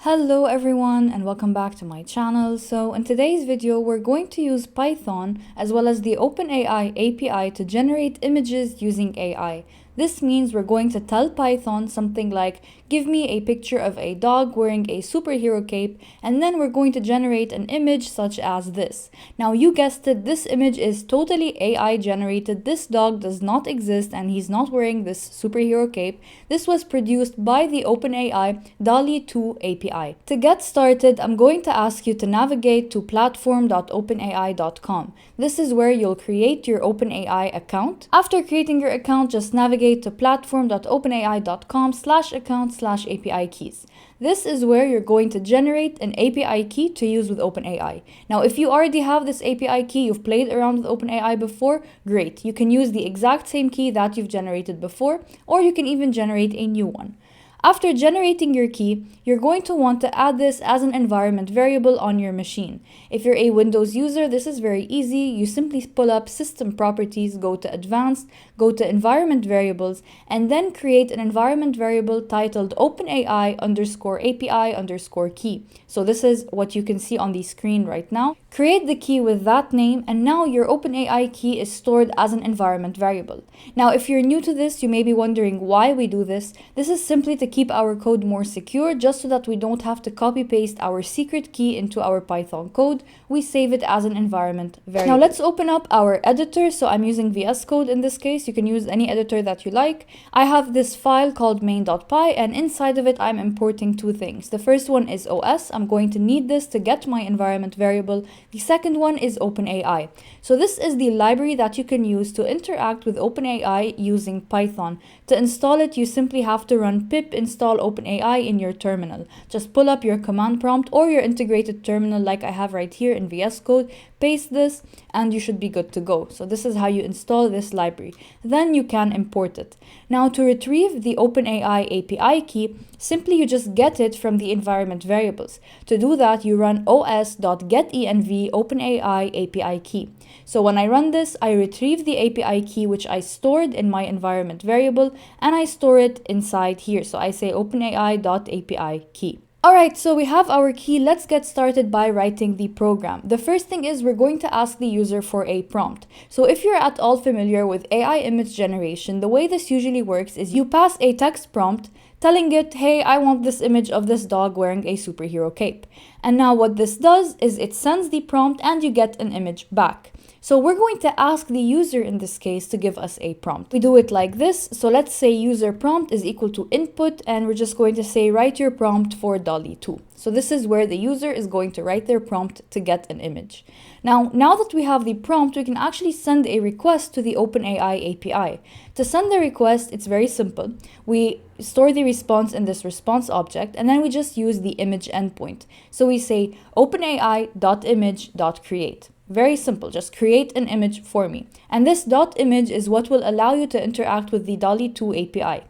Hello everyone and welcome back to my channel. So in today's video, we're going to use Python as well as the OpenAI API to generate images using AI. This means we're going to tell Python something like, give me a picture of a dog wearing a superhero cape, and then we're going to generate an image such as this. Now you guessed it, this image is totally AI generated. This dog does not exist and he's not wearing this superhero cape. This was produced by the OpenAI DALL-E 2 API. To get started, I'm going to ask you to navigate to platform.openai.com. This is where you'll create your OpenAI account. After creating your account, just navigate to platform.openai.com/account/API keys. This is where you're going to generate an API key to use with OpenAI. Now, if you already have this API key, you've played around with OpenAI before, great. You can use the exact same key that you've generated before, or you can even generate a new one. After generating your key, you're going to want to add this as an environment variable on your machine. If you're a Windows user, this is very easy. You simply pull up System Properties, go to Advanced, go to Environment Variables, and then create an environment variable titled OpenAI_API_key. So this is what you can see on the screen right now. Create the key with that name, and now your OpenAI key is stored as an environment variable. Now, if you're new to this, you may be wondering why we do this. This is simply to keep our code more secure, just so that we don't have to copy paste our secret key into our Python code. We save it as an environment variable. Now let's open up our editor. So I'm using VS Code in this case. You can use any editor that you like. I have this file called main.py, and inside of it I'm importing two things. The first one is OS. I'm going to need this to get my environment variable. The second one is OpenAI. So this is the library that you can use to interact with OpenAI using Python. To install it, you simply have to run pip install OpenAI in your terminal. Just pull up your command prompt or your integrated terminal like I have right here in VS Code, paste this, and you should be good to go. So this is how you install this library. Then you can import it. Now to retrieve the OpenAI API key, simply you just get it from the environment variables. To do that, you run os.getenv OpenAI API key. So when I run this, I retrieve the API key which I stored in my environment variable, and I store it inside here. So I say OpenAI.API key. Alright, so we have our key. Let's get started by writing the program. The first thing is we're going to ask the user for a prompt. So if you're at all familiar with AI image generation, the way this usually works is you pass a text prompt telling it, hey, I want this image of this dog wearing a superhero cape. And now what this does is it sends the prompt and you get an image back. So we're going to ask the user in this case to give us a prompt. We do it like this. So let's say user prompt is equal to input, and we're just going to say write your prompt for DALL-E 2. So this is where the user is going to write their prompt to get an image. Now that we have the prompt, we can actually send a request to the OpenAI API. To send the request, it's very simple. We store the response in this response object, and then we just use the image endpoint. So we say OpenAI.image.create. Very simple, just create an image for me. And this .image is what will allow you to interact with the DALL-E 2 API.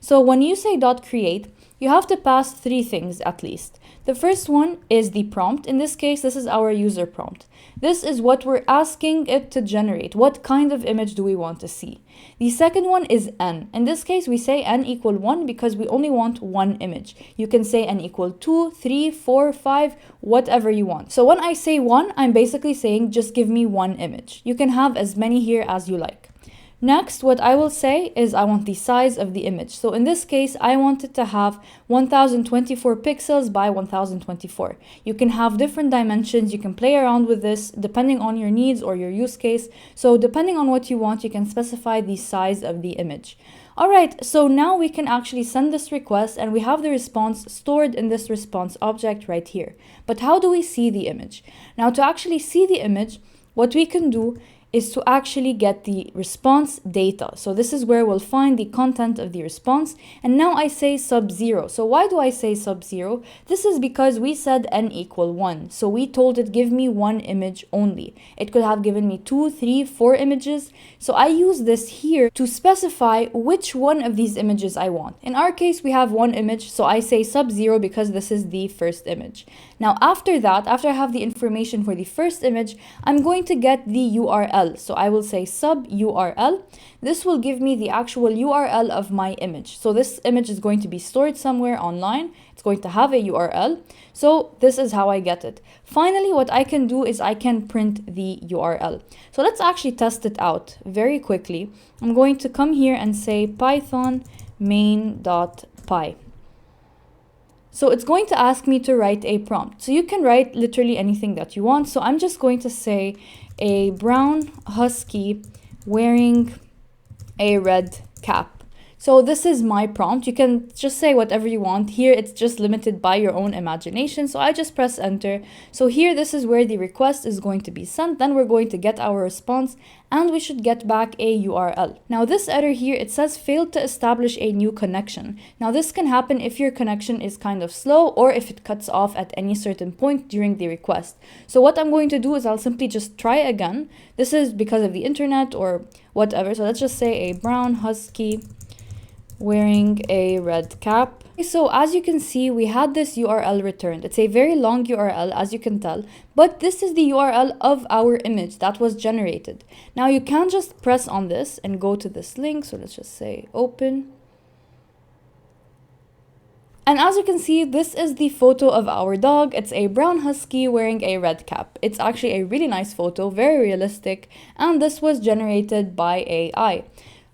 So when you say .create, you have to pass three things at least. The first one is the prompt. In this case, this is our user prompt. This is what we're asking it to generate. What kind of image do we want to see? The second one is n. In this case, we say n equal 1 because we only want one image. You can say n equal 2, 3, 4, 5, whatever you want. So when I say 1, I'm basically saying just give me one image. You can have as many here as you like. Next, what I will say is I want the size of the image. So in this case, I want it to have 1024 pixels by 1024. You can have different dimensions. You can play around with this depending on your needs or your use case. So depending on what you want, you can specify the size of the image. Alright, so now we can actually send this request and we have the response stored in this response object right here. But how do we see the image? Now to actually see the image, what we can do is to actually get the response data. So this is where we'll find the content of the response. And now I say sub-0. So why do I say sub-0? This is because we said n equal 1. So we told it give me one image only. It could have given me 2, 3, 4 images. So I use this here to specify which one of these images I want. In our case, we have one image. So I say sub-0 because this is the first image. Now after that, after I have the information for the first image, I'm going to get the URL URL. So I will say sub URL. This will give me the actual URL of my image. So this image is going to be stored somewhere online. It's going to have a URL. So this is how I get it. Finally, what I can do is I can print the URL. So let's actually test it out very quickly. I'm going to come here and say Python main.py. So it's going to ask me to write a prompt. So you can write literally anything that you want. So I'm just going to say a brown husky wearing a red cap. So this is my prompt. You can just say whatever you want. Here it's just limited by your own imagination. So I just press enter. So here this is where the request is going to be sent. Then we're going to get our response and we should get back a URL. Now this error here, it says failed to establish a new connection. Now this can happen if your connection is kind of slow or if it cuts off at any certain point during the request. So what I'm going to do is I'll simply just try again. This is because of the internet or whatever. So let's just say a brown husky wearing a red cap. So as you can see, we had this URL returned. It's a very long URL, as you can tell, but this is the URL of our image that was generated. Now you can just press on this and go to this link. So let's just say open. And as you can see, this is the photo of our dog. It's a brown husky wearing a red cap. It's actually a really nice photo, very realistic, and this was generated by AI.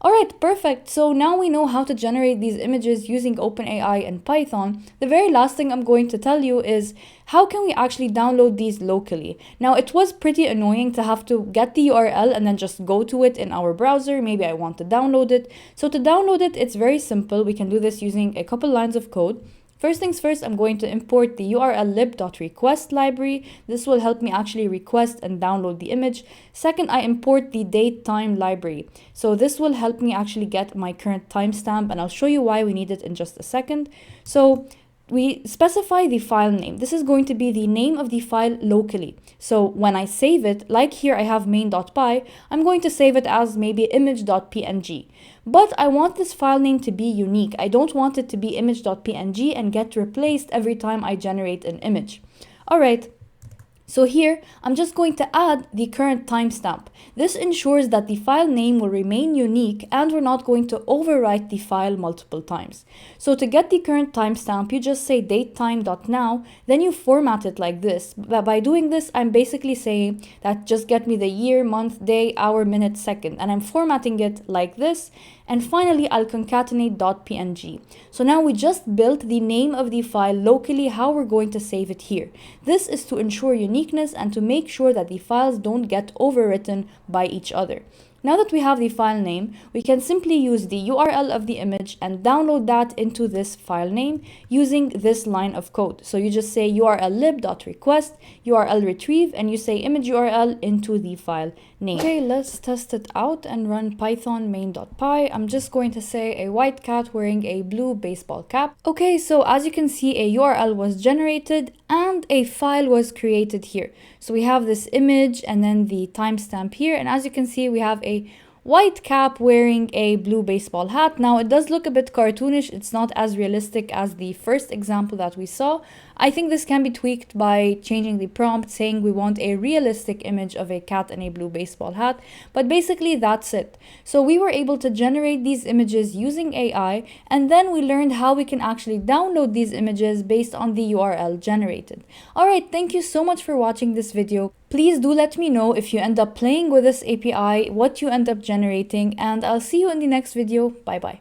Alright, perfect. So now we know how to generate these images using OpenAI and Python. The very last thing I'm going to tell you is how can we actually download these locally? Now, it was pretty annoying to have to get the URL and then just go to it in our browser. Maybe I want to download it. So to download it, it's very simple. We can do this using a couple lines of code. First things first, I'm going to import the URL lib.request library. This will help me actually request and download the image. Second, I import the datetime library. So this will help me actually get my current timestamp, and I'll show you why we need it in just a second. So we specify the file name. This is going to be the name of the file locally. So when I save it, like here I have main.py, I'm going to save it as maybe image.png. But I want this file name to be unique. I don't want it to be image.png and get replaced every time I generate an image. All right. So here, I'm just going to add the current timestamp. This ensures that the file name will remain unique and we're not going to overwrite the file multiple times. So to get the current timestamp, you just say datetime.now, then you format it like this. By doing this, I'm basically saying that just get me the year, month, day, hour, minute, second, and I'm formatting it like this. And finally, I'll concatenate .png. So now we just built the name of the file locally, how we're going to save it here. This is to ensure uniqueness and to make sure that the files don't get overwritten by each other. Now that we have the file name, we can simply use the URL of the image and download that into this file name using this line of code. So you just say URL lib.request, URL retrieve, and you say image URL into the file name. Okay, let's test it out and run Python main.py. I'm just going to say a white cat wearing a blue baseball cap. Okay, so as you can see, a URL was generated and a file was created here. So we have this image and then the timestamp here. And as you can see, we have a white cap wearing a blue baseball hat. Now it does look a bit cartoonish. It's not as realistic as the first example that we saw. I think this can be tweaked by changing the prompt, saying we want a realistic image of a cat in a blue baseball hat. But basically that's it. So we were able to generate these images using AI, and then we learned how we can actually download these images based on the URL generated. Alright, thank you so much for watching this video. Please do let me know if you end up playing with this API, what you end up generating, and I'll see you in the next video. Bye bye.